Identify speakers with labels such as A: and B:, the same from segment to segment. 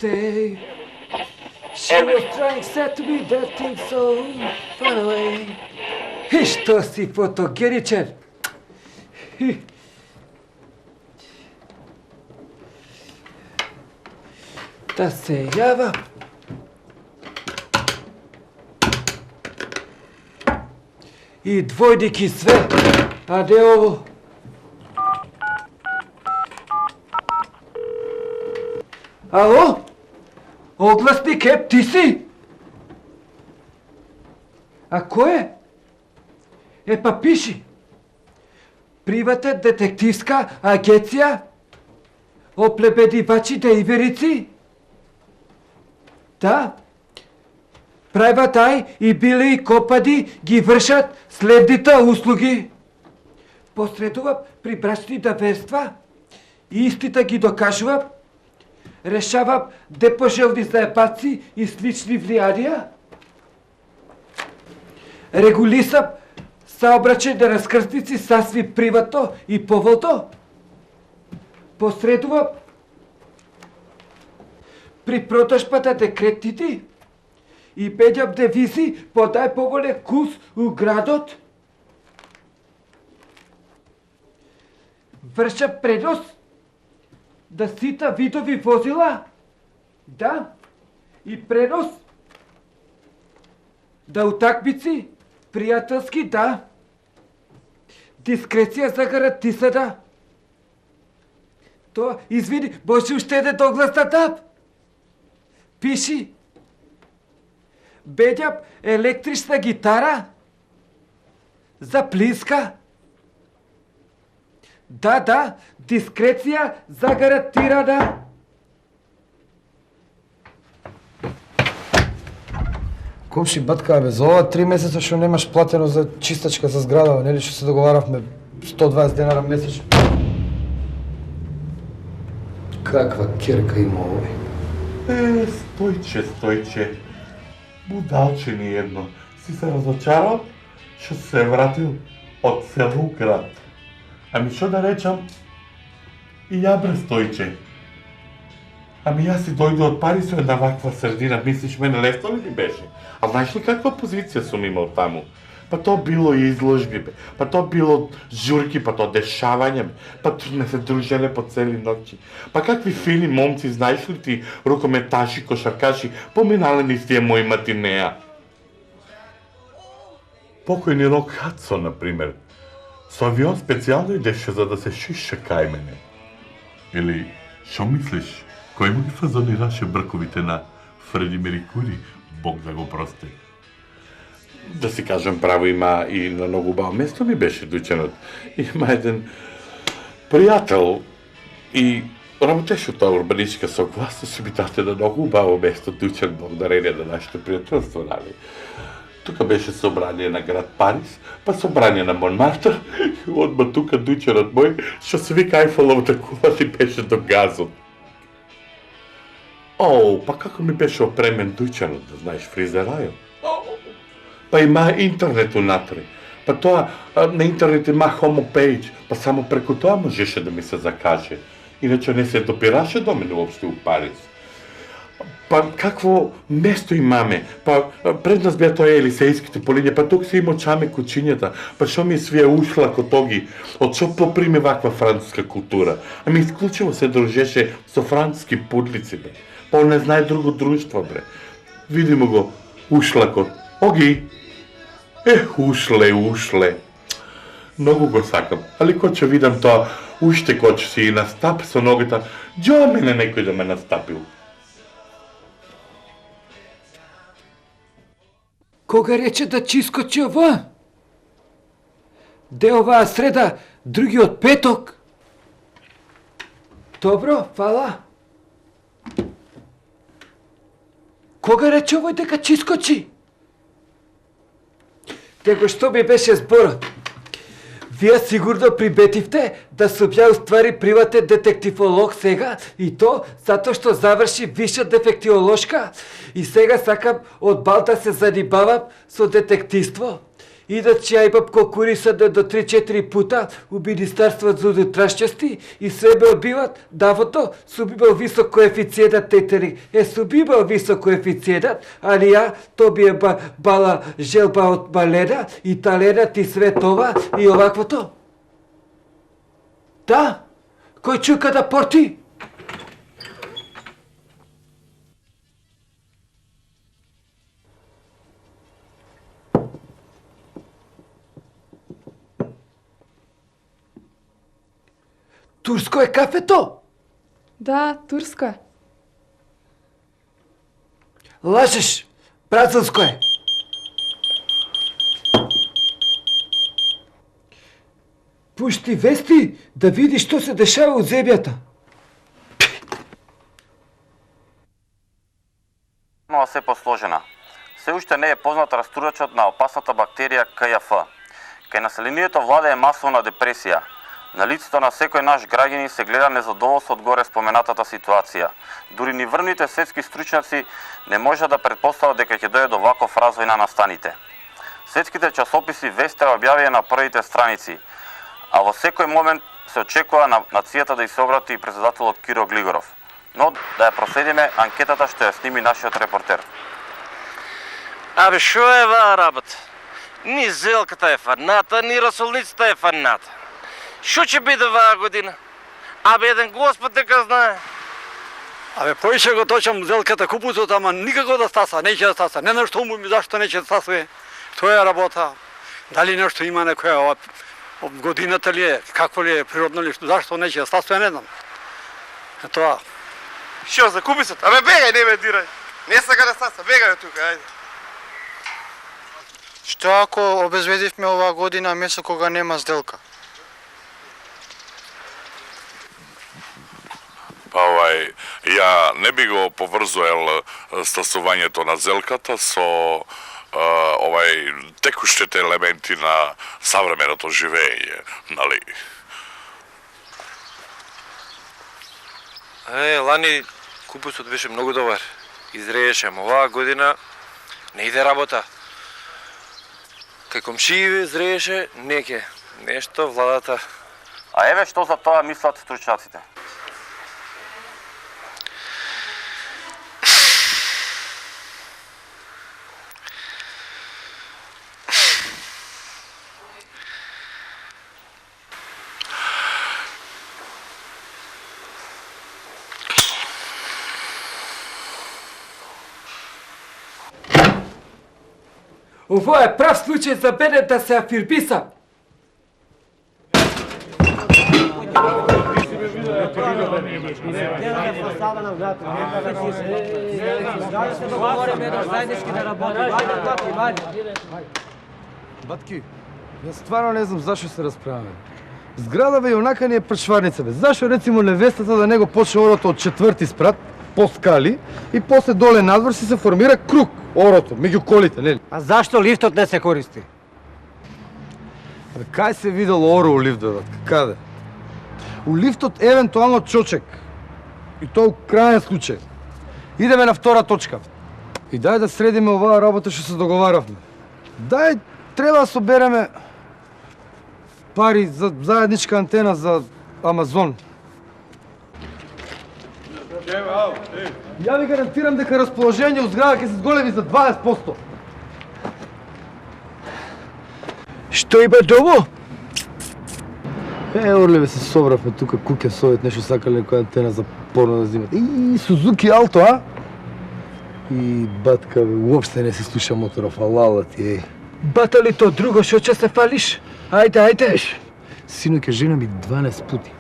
A: stay. She was trying sad to be that thing so far away. И што си фотогеничен? Да се јава. И двојники све. А де ово? Ало? Огласник еп, ти си? А кој е? Па пиши. Приватна детективска агенција? Оплебедивачите и верици? Да. Прајватай и били и копади ги вршат следните услуги. Посредува при брачните верства, истите ги докажува, решава депожелни заебаци и слични влијанија, регулиса saobraćajne raskrsnici sasvim privatno i povoljno, posredува pri продажбата на кредити и беѓам девизи по најповолен курс у градот. Вршам пренос на сите видови возила, да, и пренос на утакмици, пријателски, да. Дискреција за гарантисана. Тоа, извини, може уште еден доглас да дам? Пиши. Беѓам електрична гитара за плинска. Да, дискреција за гарантирана.
B: Комши, батка, бе, за ова 3 месеца што немаш платено за чистачка за зградава, нели што се договаравме 120 денара месечно? Каква керка има овој?
C: Стојче. Будалче ни едно. Си се разочарал што се вратил од село у град. Ами што да речам? И ја бре Стојче. Ами јас си дојде од Париз со една ваква средина, мислиш мене лесно ли беше? А знаеш ли каква позиција сум имал таму? Па то било изложби, бе. Па то било журки, па то дешавање, бе. Па не се дружеле по цели ноќи. Па какви фини момци, знаеш ли ти, рукометаши, кошаркаши, поминале низ тие мои матинеа. Покојни Рок Хадсон, например, со авион специјално идеше за да се шиша кај мене. Или, шо мислиш? Кој му ги фазонираше брковите на Фреди Мерикури, Бог да го прости. Да си кажем право, има и на многу убаво место ми беше дојченот. Има еден пријател и работеше од таа урбанистичка согласност и би тате на многу убаво место дојчен благодарение на нашето пријателство, нали? Тука беше собрание на град Париз, па собрание на Монмартр, и одма тука дојченот мој, што се вика Айфеловата кула ти беше до газот. Па како ми беше опремен дојчанот, да знаеш, фризерајот. Па има интернет унатре. Па тоа, на интернет има homepage, па само преку тоа можеше да ми се закаже. Иначе не се допираше до мене уопште у Париз. Па какво место имаме? Па пред нас беа тоа елисејските полиња, па тук се има чаме кучињата. Па шо ми свија ушла ко тоги? Од шо поприме ваква француска култура? Ами исклучиво се дружеше со француски пудлици, бе. Па не знае друго друштво, бре. Видимо го, ушлакот. Оги! Ушле. Многу го сакам. Али ко ќе видам тоа, уште ко ќе си настап со ногата, џо мене некој да ме настапил.
A: Кога рече да чискочи ова? Де оваа среда, другиот петок? Добро, фала. Кога рече овој дека чискочи? Него што ми беше зборот? Вие сигурно прибетивте да сум ја уствари приватен детективолог сега и то затоа што заврши виша дефектиолошка и сега сакам од бал да се занимавам со детективство Иначе ја имам конкурисане до 3-4 пута у Министерството за уnutrašnjosti и све ме одбиват, давото сум имал висок коефицијенат тетери. Сум имал висок коефицијенат, али ја, то би е бала желба од малена и таленат и све това и оваквото. Да, кој чука да порти? Турско е кафето?
D: Да, турско е.
A: Лажеш, бразилско е. Пушти вести да видиш што се дешава од земјата.
E: Но се посложена. Се уште не е познат растурачот на опасната бактерија КЈФ. Кај населението владее масовна депресија. На лицето на секој наш граѓанин се гледа незадоволство од горе споменатата ситуација. Дури ни врвните светски стручњаци не може да предпостават дека ќе дојде до ваков развој на настаните. Светските часописи вестера објавија на првите страници, а во секој момент се очекува на нацијата да и се обрати председателот Киро Глигоров. Но да ја проследиме анкетата што ја сними нашиот репортер.
F: Абе, шо е ваа работа? Ни зелката е фаната, ни расолницата е фаната. Шо ќе биде ваа година? Абе, еден Господ дека знае.
G: Абе, поише го точам зелката купуцот, ама никако да стаса, неќе да стаса. Не знам што му зашто неќе да стасува. Тоа е работа. Дали нешто има некоја годината ли е, какво ли е, природно ли, зашто неќе да стасува, не знам. Е тоа.
F: Шо за купуцот? Абе, бегај, не ме дирај. Не сака да стаса, бегај тука, ајде.
H: Што ако обезведивме оваа година месо кога нема сделка?
I: Па ја не би го поврзуел стасувањето на зелката со текуштите елементи на savremeното живење, нали?
F: Лани купусот беше многу добар. Изрееше, ама оваа година не иде работа. Кај комшији зрееше, неке. Нешто владата.
E: А еве што за тоа мислат стручњаците.
A: Ово е прав случај за мене да се афирмисам.
B: Батки, јас стварно не знам зашо се расправаме. Зграда бе онака ни е пршварница бе. Зашо рецимо невестата да него почне орото од 4-ти спрат, по скали и после доле надвор се формира круг орото меѓу колите, нели?
G: А зашто лифтот не се користи?
B: Абе, кај се видел оро у лифт, бе, батка? Каде? У лифтот евентуално чочек. И тоа у крајен случај. Идеме на втора точка. И дај да средиме оваа работа што се договаравме. Дај, треба да собереме пари за заедничка антена за Амазон. Ја ви гарантирам дека расположение у зграда ќе се зголеми за 20%.
A: Што има дово?
B: Орле се собравме тука куќе совет, нешто сакале некоја антена за порно да зимат. И Сузуки Алто, а? И батка, бе, уопште не се слуша моторов, алала ти, еј.
A: Бата ли то друго, шо ќе се фалиш? Ајде, ајде.
B: Синоќа жена ми 12 пути.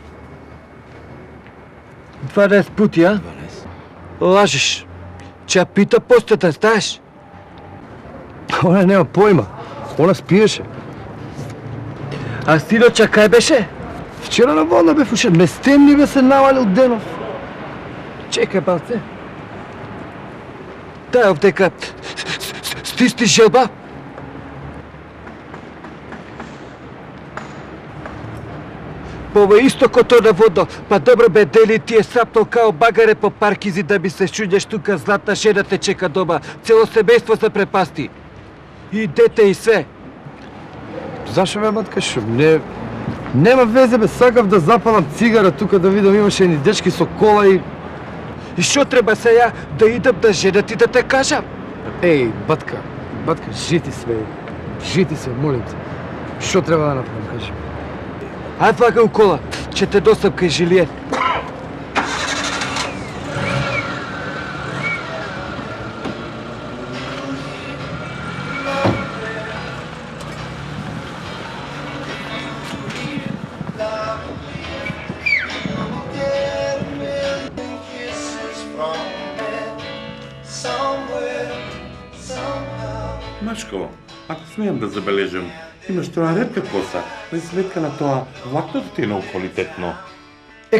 A: 12 пути, а?
B: 12.
A: Лажеш. Ќе пита постата, знаеш?
B: Она нема појма. Она спиеше.
A: А синоќа кај беше?
B: Вчера на вода бе фуше, местемни бе се навалил денов.
A: Чекај, балце. Дај овдека стисни желба. По истокото на водо, па добро бе дели ти е сапнал као багаре по паркизи да ми се шуѓеш тука, златна жена те чека дома. Цело семејство се препасти. И дете и све.
B: Зашо бе, батка, шо? Нема везе, бе, сакав да запалам цигара тука да видам имаше едни дечки со кола и...
A: И што треба сега да идам да жена ти да те кажам?
B: Еј, батка, жити све, молим те. Што треба да направам, кажи?
A: Ајде вака у кола, ќе те досам кај Жилиет.
C: Машко, ако смеам да забележам, имаш тоа ретка коса, за сметка на тоа влакното ти е много квалитетно.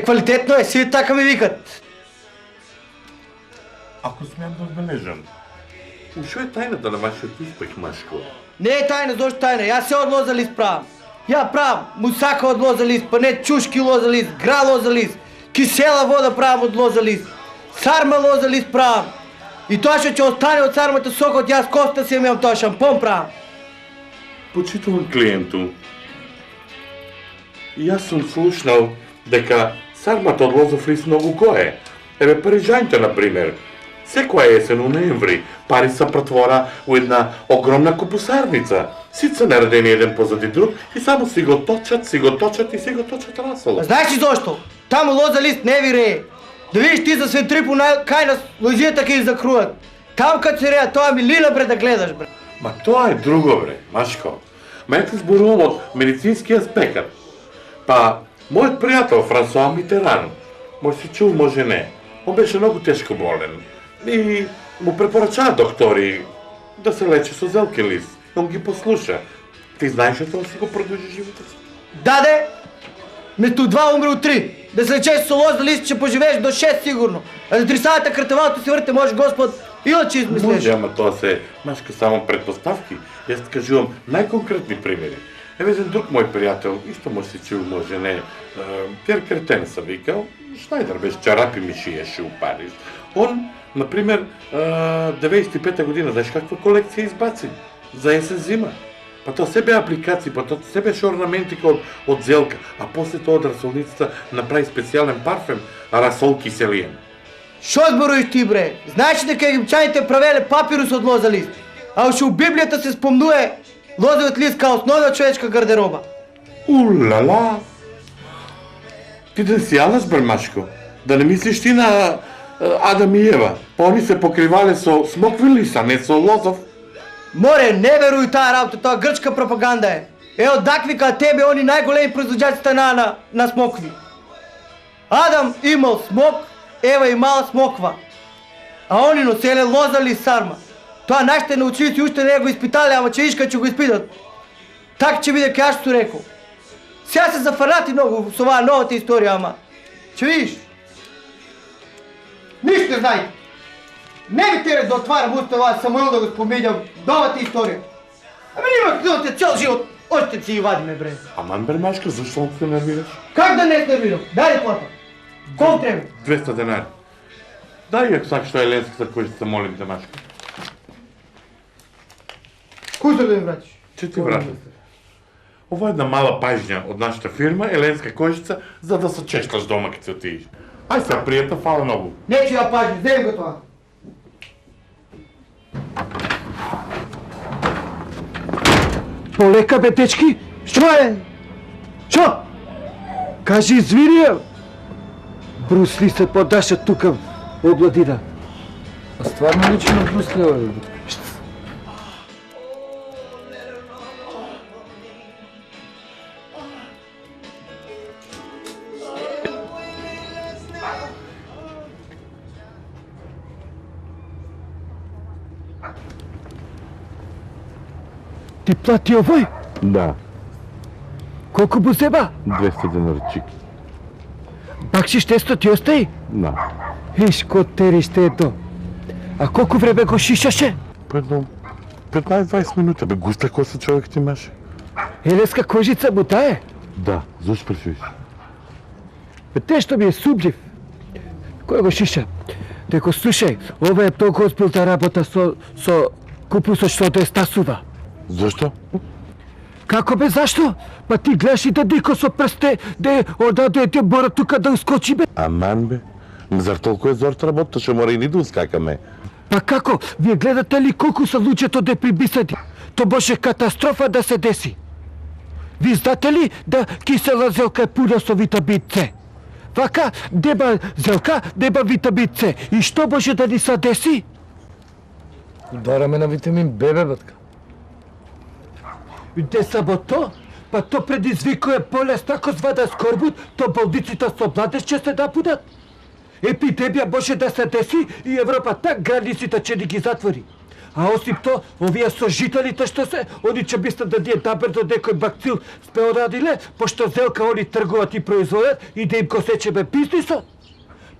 J: Квалитетно е, си така ми викат.
C: Ако смеам да отбележам, шо е тајната на вашиот успех, Машко?
J: Не е тајна, зошто тајна? Јас се од лоза лист правам. Ја правам мусака од лоза лист, па не чушки лоза лист, гра лоза лист, кисела вода правам од лоза лист, сарма лоза лист правам. И тоа што ќе остане од сармата сокот, јас коста си имам тоа шампон правам.
C: Почитуван клиенту, јас сум слушнал дека сармата од лозов лист многу кое. Еве парижаните, например, секоја есен у ноември Париз се претвора у една огромна купусарница. Сите се наредени еден позади друг и само си го точат расоло.
J: Знаеш ли зошто? Таму лоза лист не вирее. Да видиш ти за Светрипо кај нас лозијата ќе ги закруат. Там кад се реа, тоа ми лила бре да гледаш бре.
C: Ма тоа е друго бре, Машко. Ма ето зборувам од медицински аспект. Па, мојот пријател Франсуа Митеран, може си чул, може не, он беше многу тешко болен. И му препорачаа доктори да се лечи со зелки лист. Он ги послуша. Ти знаеш ли тоа си го продолжи живота си?
J: Даде, место 2 умре от 3. Да се лечеш со лоза лист, ще поживееш до 6 сигурно. А за трисалата кратевалото си върте, може Господ иначе измислиш.
C: Може, ама тоа се, Машка, само предпоставки. Јас ти кажувам најконкретни примери. Еве еден друг мој пријател, исто може си чул, може не, Пјер Кретен се викал, Шнајдер беше чарапи ми шиеше у Париж. Он, например, 95-та година, знаеш каква колекција избаци? За есен зима. Па тоа се беа апликации, па тоа се беше орнаментика од зелка, а после тоа од расолницата направи специјален парфем, расол киселиен.
J: Шо зборуиш ти бре? Знаеш ли дека египчаните правеле папирус од лоза лист? А уште у Библијата се спомнуе лозовиот лист као основна човечка гардероба.
C: Улала! Ти да си јадаш, бре, Машко? Да не мислиш ти на Адам и Ева? Па они се покривале со смокви лист, а не со лозов.
J: Море, не веруј таа работа, тоа грчка пропаганда е. Од дак вика тебе они најголеми производачи на смокви. Адам имал смок, Ева имала смоква. А они носеле лоза ли сарма. Тоа нашите научници уште не го испитале, ама че ишка ќе го испитат. Така ќе биде кај што рекол. Сега се зафанати многу со оваа новата историја, ама ќе видиш. Ништо не знаете. Не би терес да отварам уста ова Самуил да го спомењам новата историја. Ама нема да те цел живот, още си и вадиме бре.
C: Аман, бре, Машка, зашто се нервираш?
J: Как да не се нервирам? Дај плата. Колку треба?
C: 200 денари. Дај ја сак што е ленската којшица, молим те, Машка.
J: Кој се да ми вратиш?
C: Че ти вратиш? Ова е една мала пажња од нашата фирма, еленска којшица, за да се чешлаш дома кога се отидеш. Ај сега, пријател, фала многу.
J: Не ќе ја пажња, земи го тоа.
A: Полека бе, дечки!
J: Што е? Што?
A: Кажи извини, Брусли се подаша тука обладина.
B: А стварно личи на Брусли, бе?
A: Ти плати овој?
C: Да,
A: Колку бу зеба?
C: 200 денарчики.
A: Бакшиш тесто ти остаи?
C: Да.
A: Иш, котери ще ето. А колку време го шишаше?
C: Едно 15-20 минути, бе, густа коса човек ти имаше.
A: Еленска кожица му тае?
C: Да, зашто прашуваш?
A: Бе, те што ми е сумлив. Кој го шиша? Деко слушај, ова е толку озбилна работа со купусот што те стасува.
C: Зашто?
A: Како бе, зашто? Па ти гледаш и да дико со прсте, де одаде те бора тука да ускочи бе.
K: Аман бе, зар толку е зорт работа, што мора и ни да ускакаме?
A: Па како? Вие гледате ли колку са луѓето де прибисади? То беше катастрофа да се деси. Ви знаете ли да кисела зелка е пуна со витамин С? Вака, деба зелка, деба витамин С. И што може да ни се деси?
B: Удараме на витамин Б, бе, батка.
A: Де само то? Па то предизвикува болест, ако звада скорбут, то болниците со младеж ќе се напудат. Епидемија може да се деси и Европа так границите ќе ни ги затвори. А осим то, овие сожителите што се, они ќе мислат да ние набрзо некој бакцил сме орадиле, пошто зелка они тргуват и производат и да им го сечеме бизнисот.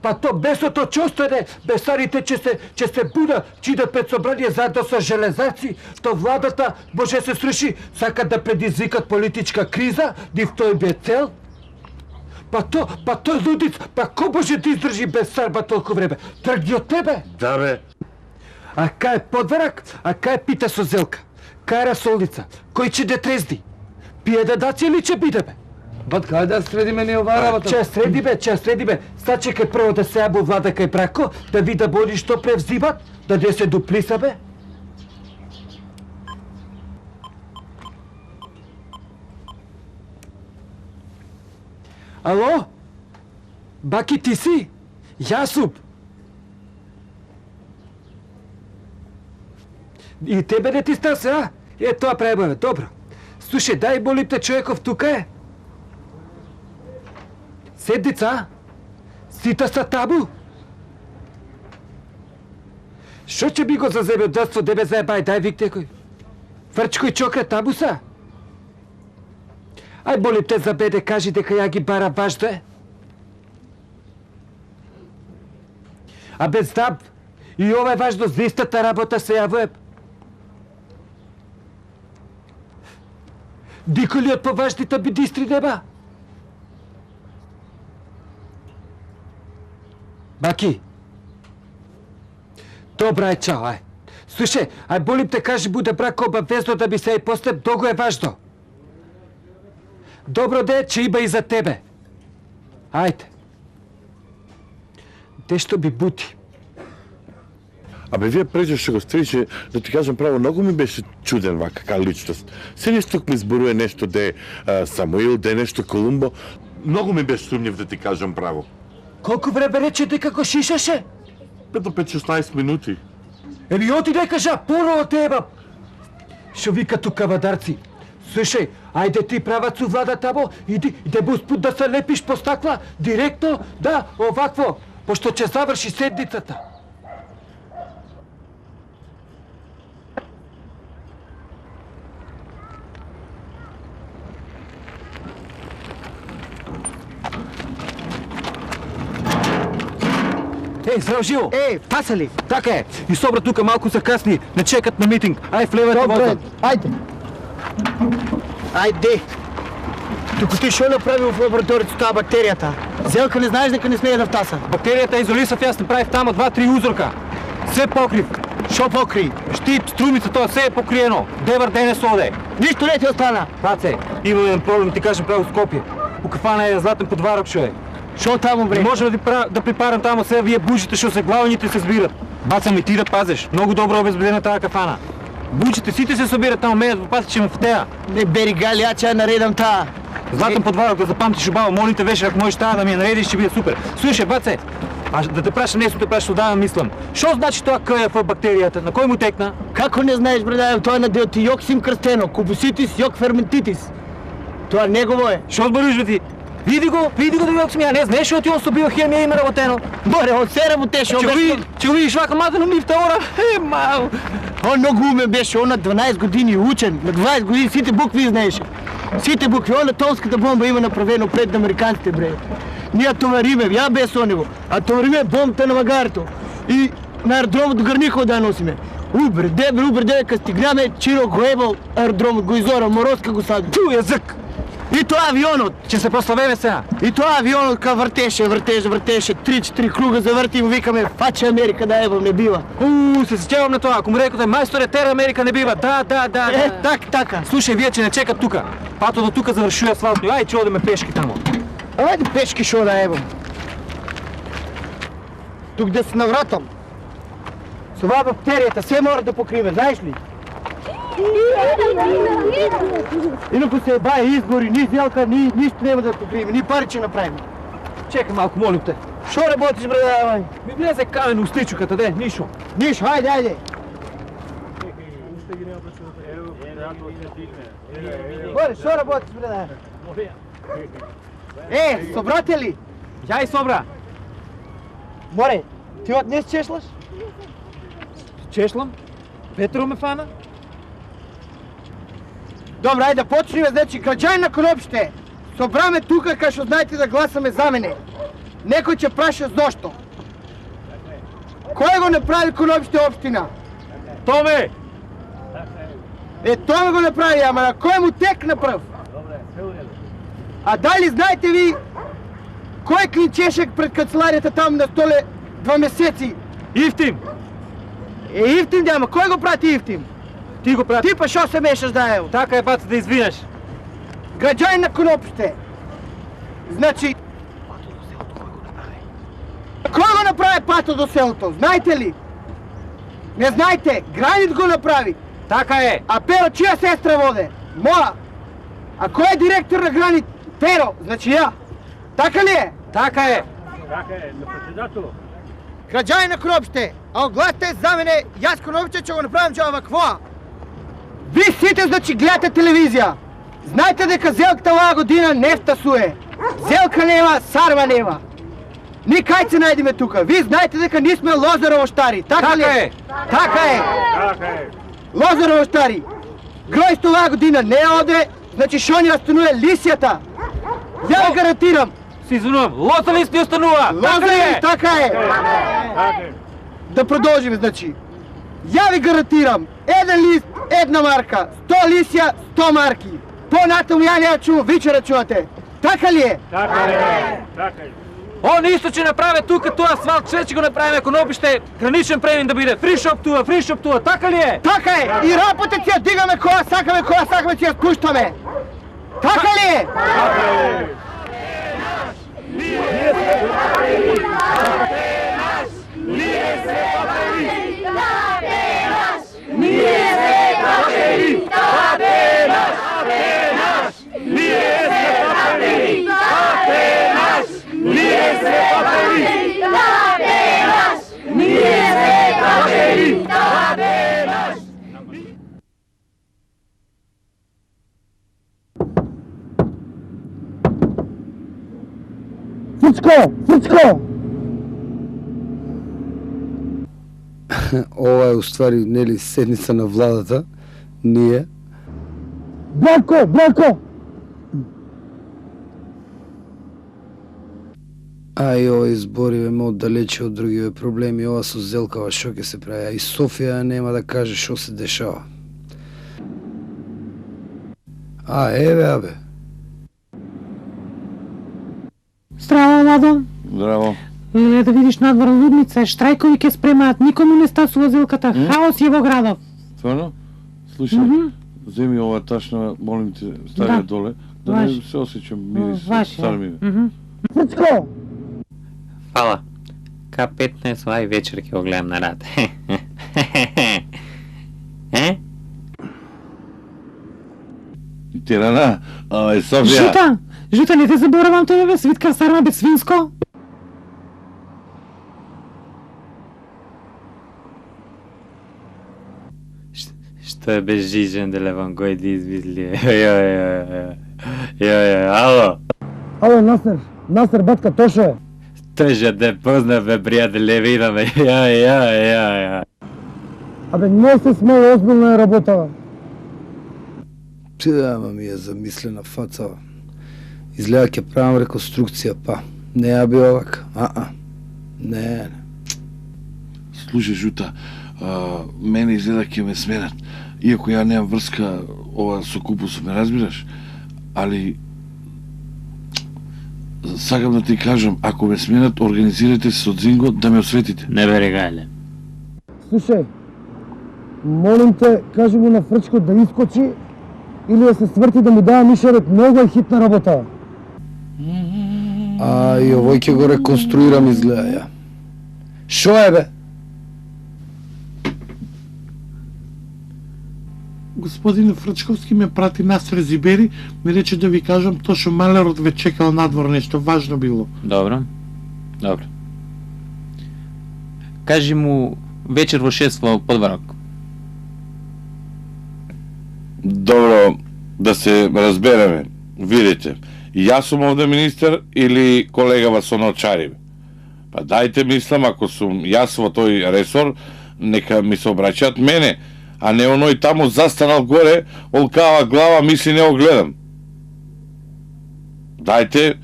A: Па то месото ќе остане, бесарите ќе се буда, чидат пред собрание заедно со железарци, то владата може се сруши, сакат да предизвикат политичка криза, нив тој бе цел. Па то лудиц, па ко може да издржи без сарба толку време? Тргни од тебе!
K: Да бе.
A: А кај подварак, а кај пита со зелка? Кај расолница? Кој ќе де трезди? Пие да даци или ќе биде бе?
B: Батка, ајде да средиме ни оваа работа.
A: Ќе средиме. Сад чекај прво да се јабу влада кај Брако, да вида боли што превзимат, да не се дуплиса бе. Ало? Баки, ти си? Јасуп. И тебе не ти стасе, а? Е, тоа пребаве, добро. Слушай, дай молим те, човеков тука е. Седица? Сите са табу? Шо ќе би го за земјоделство, да ме заебај, дай вик некој. Фрчко и чокре табу са? Ај молим те за беде, кажи дека ја ги бара важно е. А без знам, и ова е важно, за истата работа се јавуем. Никој ли од поважните министри нема? Баки. Добра е, чао, ај. Слушай, ај молим те, кажи буде Брако обавезно да ми се и после, много е важно. Добро де, че има и за тебе. Ајде. Дешто би бути.
K: Абе, вие преđe што го стриче, да ти кажам право, многу ми беше чуден вака кај личност. Се нешто тук ми зборува нешто де Самуил, де нешто Колумбо. Многу ми беше сумњив, да ти кажам право.
A: Колку време рече дека го шишаше?
K: Прето 5-16 минути.
A: Еми, оти не кажа, поново теба. Шо вика тука вадарци? Слушај, ајде ти правацу влада тамо, иди му успут да се лепиш по стакла, директно, да, овакво, пошто ќе заврши седницата. Ей, здрав живо!
J: Ей, паса ли?
A: Така е, и собра тука малку закасни, не чекат на митинг. Ај, влевате возот.
J: Ајде. Ајде. Туку ти шо направи в лабораторијата таа бактеријата? Зелка не знаеш дека не смее да втаса?
A: Бактеријата изолисав, јас направив тамо 2-3 узорка. Се покрив.
J: Шо покри?
A: Штип, струмица, тоа се е покриено. Девар денес оде.
J: Ништо не ти остана.
A: Баце, има еден проблем, ти кажем право Скопје. У кафана е златен подварок, шо е.
J: Шо таму, бре?
A: Не може да припарам тамо се, вие бужите, шо се главните се збират. Баца ми ти да пазеш. Многу добро обезбедена таа кафана. Бучите сите се собират тамо, мене да попасат, че ме в теа.
J: Не бери гали, ја ќе ја наредам таа.
A: Златен подварок, да запамтиш убаво, молим те вечер, ако можеш таа да ми ја наредиш, ќе биде супер. Слушай, баце, а да те прашам нещо, те прашам, да мислам. Шо значи тоа КФ бактеријата? На кој му текна?
J: Како не знаеш, бре, тоа е на диотиоксин крстено, кубуситис, јок ферментитис. Тоа негово е.
A: Шо збориш бе ти? Види го диоксин, ја не знаеш оти он со биохемија има работено.
J: Боре, он се работеше, он
A: Ќе го видиш вака мазано ми втора. Мал.
J: Он многу умен беше, он на 12 години учен, на 20 години сите букви знаеше. Сите букви, он атомската бомба има направено пред американците, бре. Ние товариме, ја без него, а товариме бомбата на магарето. И на аеродромот до Гарниково да ја носиме. Убре, кога стигнаме, Чиро го ебал аеродромот, го изора, Морозка го сади.
A: Ту язык!
J: И тоа авионот.
B: Ќе се прославиме сега.
J: И тоа авионот ка вртеше, 3-4 круга заврти и му викаме фаче Америка да ебам не бива.
B: Се сеќавам на тоа. Ако му рекоте мајсторе тера Америка не бива. Да.
J: Така.
B: Слушај, вие ќе не чекат тука. Пато до тука завршува асфалтно. Ајде ќе одиме пешки тамо.
J: Ајде пешки шо да ебам. Тук да се навратам. С оваа бактеријата се мора да покриме, знаеш ли? Инако се баја избори, ни сделка, ни ништо нема да покриме, ни пари ќе направиме.
B: Чекай малку, молим те.
J: Шо работиш, бре, давај?
B: Ми влезе камен у стичуката, де, нишо.
J: Нишо, ајде. Боре, шо работиш, бре, давај? Собрате ли?
B: Јај собра.
J: Море, ти од днес чешлаш?
B: Чешлам? Ветро ме фана?
J: Добре, ајде да почнеме, значи, граѓани на Конопиште, собраме тука кај што знаете да гласаме за мене. Некој ќе праша зошто. Кој го направи Конопиште општина?
B: Томе!
J: Томе го направи, ама на кој му текна прв? А дали знаете ви кој клинчеше пред канцеларијата там на столе 2 месеци?
B: Ивтим!
J: Ивтим, ама кој го прати Ивтим?
B: Ти го прати.
J: Ти па шо се мешаш да ево?
B: Така е, баца, да извинеш.
J: Граѓани на Конопиште. Значи... Кој го направи пато до селото? Знаете ли? Не знаете, Гранит го направи.
B: Така е.
J: А Перо чија сестра воде? Моја. А кој е директор на Гранит? Перо, значи ја. Така ли е?
B: Така е.
L: Така е, на председател.
J: Граѓани на Конопиште, а огласите за мене, јас Конопиште ќе го направам џава ваква. Ви сите, значи, гледате телевизија. Знаете дека зелката оваа година не втасуе. Зелка нема, сарма нема. Ни кај се најдеме тука. Ви знаете дека ние сме лозарово-штари. Така ли е? Така е. Лозарово-штари. Гројсто оваа година не оде, значи шо ни останува лисијата. Ја ви гарантирам.
B: Се извинувам, лоза лист ни останува.
J: Така е. Да продолжиме, значи. Ја ви гарантирам, еден лист, една марка, 100 лисија, 100 марки. Понатаму ја не чувам, ви ќе рачувате. Така ли е?
L: Така е.
B: Он исто ќе направи тука тоа асфалт, ќе го направиме Конопиште, граничен премин да биде. Фришоп туа, така ли е?
J: Така е. И рапата ќе дигаме која сакаме ќе ја спуштаме. Така ли е? Фрицко!
B: Ова е уствари, нели, седница на владата. Ние.
J: Бранко!
B: И ова избори ме оддалече од другиве проблеми. Ова со Зелкава шо ќе се прави. А и Софија нема да каже шо се дешава. Абе.
M: Здраво, Ладо.
K: Здраво.
M: Леле, да видиш надвор лудница, штрајкови ќе спремаат, никому не стасува Зелката, хаос е во градот.
K: Стварно? Слушај, земи ова ташна, молим те, стави доле, да не се осеќам мирис, стар ми.
J: Фрицко!
N: Фала. К15 ај вечер ќе го гледам на рад.
K: Тирана, Софија.
M: Жута, не те заборавам тоа бе, свитка сарма бе свинско.
N: Што е безжижен телефон кој ти измисли? Ало.
J: Ало, Насер, батка, Тошо е.
N: Тошо, те познав бе, пријателе, видаме.
J: Абе, не се смеја, озбилна е работава.
B: Ама ми е замислена фаца. Изгледа ќе правам реконструкција, па. Не ја би овака. Не.
K: Слушај, Жута, мене изгледа ќе ме сменат. Иако ја немам врска ова со купусот, ме разбираш? Али Сакам да ти кажам, ако ме сменат, организирайте се со Дзинго да ме осветите.
N: Не бе, Гајле.
B: Слушај, молим те, кажи му на Фрчко да искочи или да се сврти да му дава мишерет, многу е хитна работа. А, и овој ќе го реконструирам изгледа ја. Шо е бе?
O: Господин Фрчковски ме прати нас Резибери, ми рече да ви кажам, Тошо Малерот ве чекал надвор, нешто важно било.
N: Добро. Добро. Кажи му вечер во 6 во Подварок.
K: Добро, да се разбереме. Видите, јас сум овде министер или колега Васоно-Чари? Па дајте мислам, ако сум јас во тој ресор, нека ми се обраќаат мене, а не оној таму застанал горе, олкава глава, мисли не го гледам. Дајте,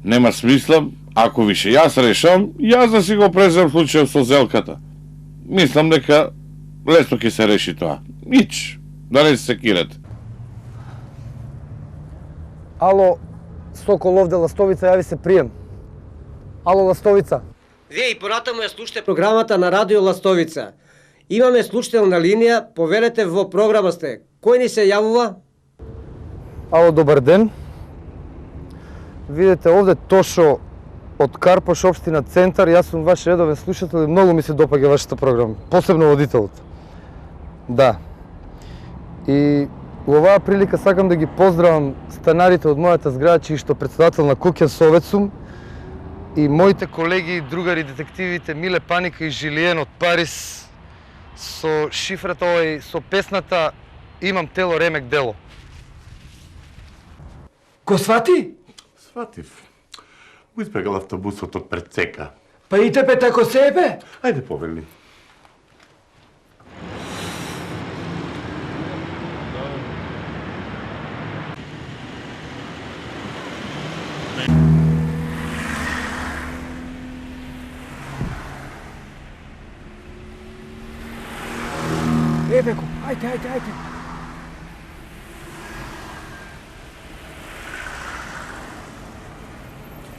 K: нема смисла, ако више јас решам, јас да си го презем случајот со Зелката. Мислам дека лесно ќе се реши тоа. Нич, да не се секирате.
B: Ало, Сокол овде Ластовица, јави се прием. Ало, Ластовица.
J: Вие и понатаму ја слушате програмата на Радио Ластовица. Имаме слушателна линија, поверете во програма сте. Кој ни се јавува?
B: Ало, добар ден. Видете овде Тошо од Карпош, општина Центар. Јас сум ваш редовен слушател и многу ми се допаѓа вашата програма, посебно водителот. Да. И во оваа прилика сакам да ги поздравам станарите од мојата зграда, чии што председател на Куќен Совет сум, и моите колеги и другари детективите Миле Паника и Жилиен од Париз, со шифрата со песната Имам тело, ремек дело.
A: Го свати?
C: Сватив. Му избегал автобусот од предсека.
A: Па и тебе тако себе?
C: Ајде повели.
A: Еве го, ајде.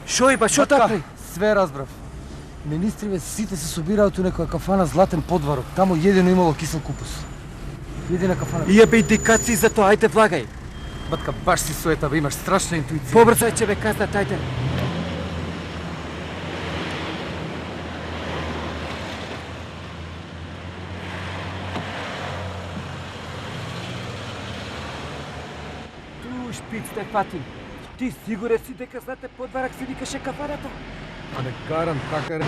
A: Шо има, шо така?
B: Све разбрав. Министриве сите се собираат у некоја кафана Златен Подварок. Таму едино имало кисел купус. Иди на кафана.
A: И ебе индикации за тоа, ајде влагај.
B: Батка, баш си суета, бе, имаш страшна интуиција.
A: Побрзо ќе бе казнат, ајде. Ту шпиц те фатим. Ти сигурен си дека Златен Подварак се викаше кафаната?
B: А не карам така.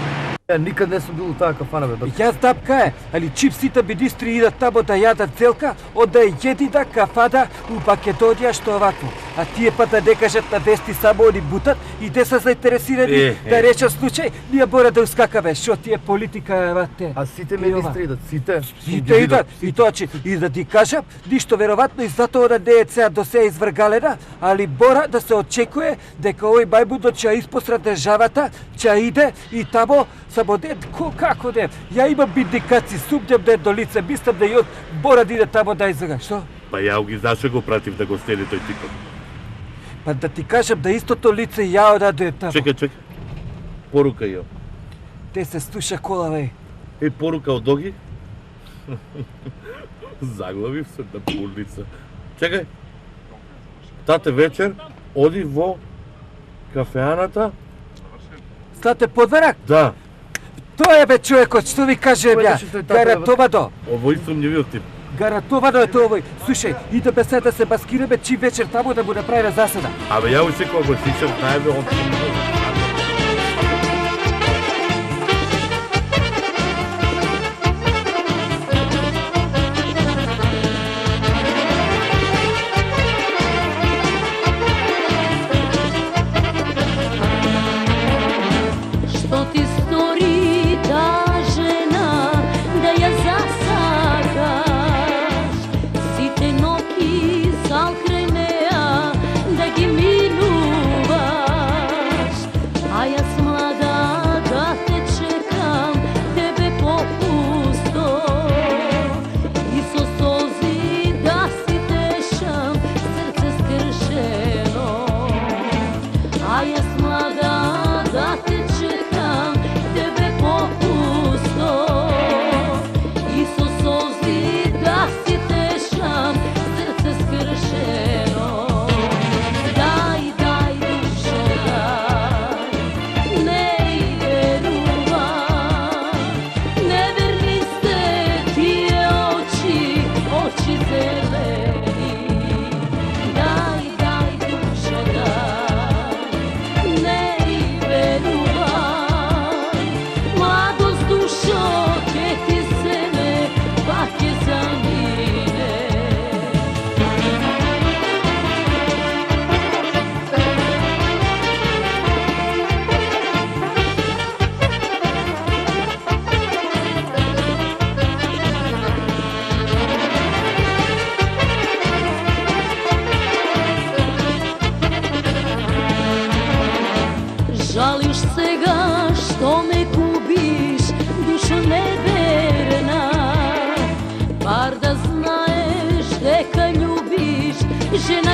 B: Ја никад не сум бил у таа кафана, бе.
A: Јас дапка е, али чипсите бидистри идат тамо да јадат целка, од да е едина кафада у Македонија што овакво. А тие пата не кажат на вести само они бутат и те се заинтересирани да речат случај, ние мора да ускакаме, што ти е политика евате.
B: А сите министри идат, сите.
A: Сите идат, и точи, и да ти кажам, ништо веројатно и затоа да не е цеа до се извргалена, али мора да се очекува дека овој мајмунот ќе испосра државата, ќе иде и тамо само не, како не, ја имам индикации, сумњам не до лице, мислам да јот мора да иде тамо да излага, што?
C: Па ја ги зашо го пратив да го следи тој типот.
A: Па да ти кажам да истото лице ја одадуе тамо.
C: Чекај. Порука ја.
A: Те се слуша кола, бе.
C: Е, порука од Доги? Заглавив се на пулница. Чекај. Тате вечер оди во кафеаната.
A: Златен Подварак?
C: Да.
A: Тоа е бе човекот, што ви каже бе, гарантовано.
C: Овој сумњивиот тип.
A: Гарантовано е тоа овој. Слушај, идеме сега да се маскираме чим вечер таму да му направиме засада.
C: Абе, ја уште кога го слушам, најбе он.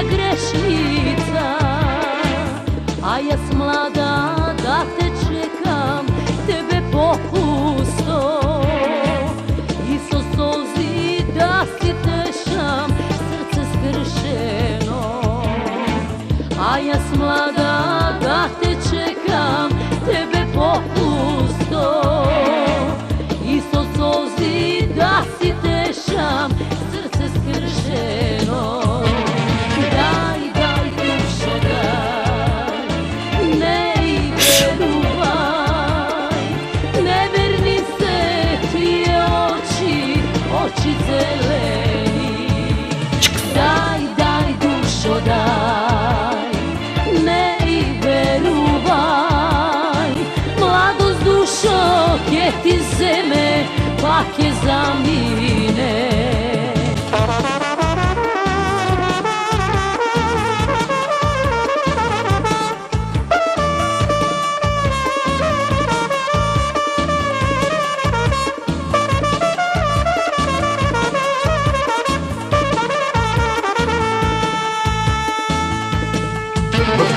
P: jedna grešnica, a jas mlada da te čekam, tebe popusto. Iso solzi da si tešam, srce skršeno. A jas mlada da te čekam, tebe popusto. Iso solzi da si tešam, srce skršeno. Daj, daj, dušo, daj, ne veruvaj, neverni se tije oči, oči zeleni. Daj, daj, dušo, daj, ne veruvaj, mladost dušo, kje ti zeme, pa kje zamine.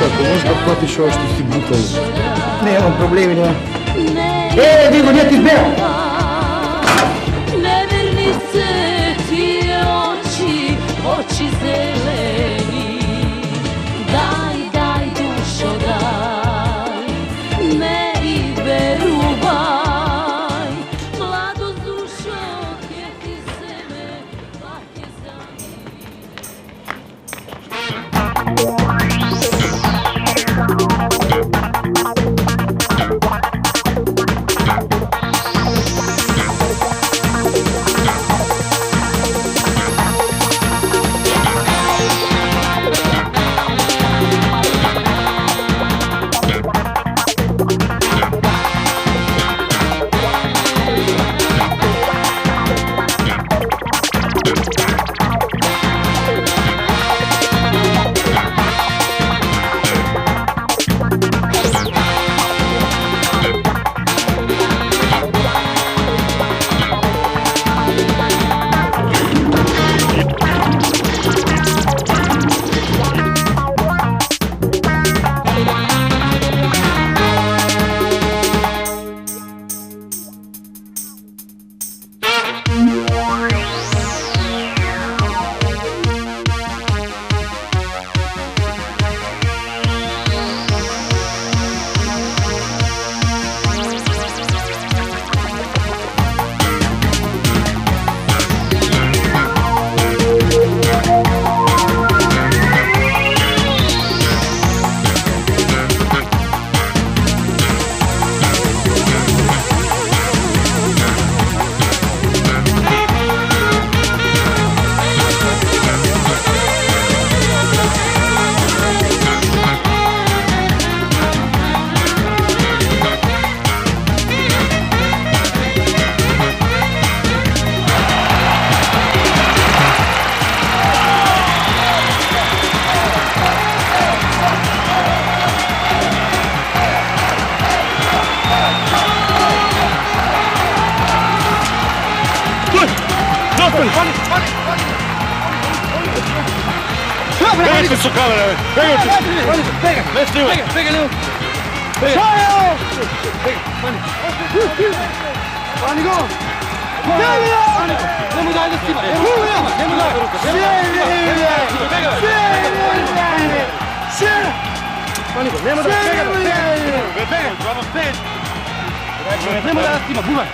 B: Ako možeš da platiš ovo što si butao?
J: Nemam problemi, nema. Vigo, nije ti zbeo!
P: Nevernice tije oči, oči zeleni. Daj, daj, dušo, daj, ne veruvaj, mladost dušo, kje ti zeme, pa kje
K: Begajte su kamere, begajte!
B: Bega!
K: Ne snimaj!
B: Bega, Leo!
K: Bega!
B: Pani go! Nemo daj da snima! Nemo daj! Pani go, nemo daj! Nemo daj da snima, buvaj!